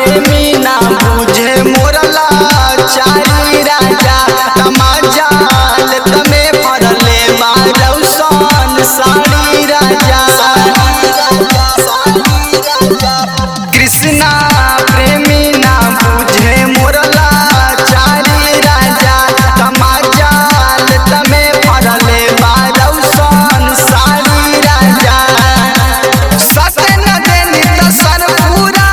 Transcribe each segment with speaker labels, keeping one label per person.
Speaker 1: प्रेमी ना बुझे मोरला चारी राजा तमाजाल तमे पड़ले बारौसन साड़ी राजा कृष्णा प्रेमी ना बुझे मोरला चारी राजा तमाजाल तमे पड़ले बारौसन साड़ी राजा सते न देनी दसन पूरा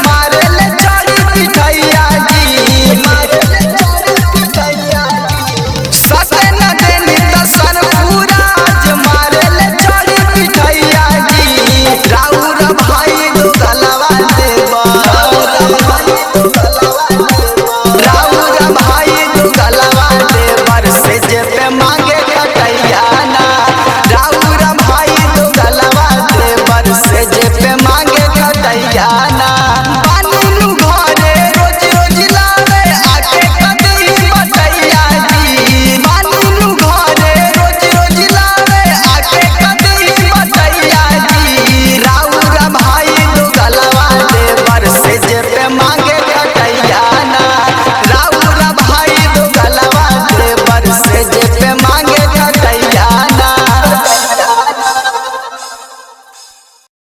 Speaker 1: मारे ले चढ़ी पिठैया जी सते न देनी दसन पूरा मारे ले चढ़ी पिठैया जी राउर भाई दो गलवा देवा राउर भाई दो गलवा देवर से जे पे मांगे कटैया ना राउर भाई दो गलवा देवर से जे पे मांगे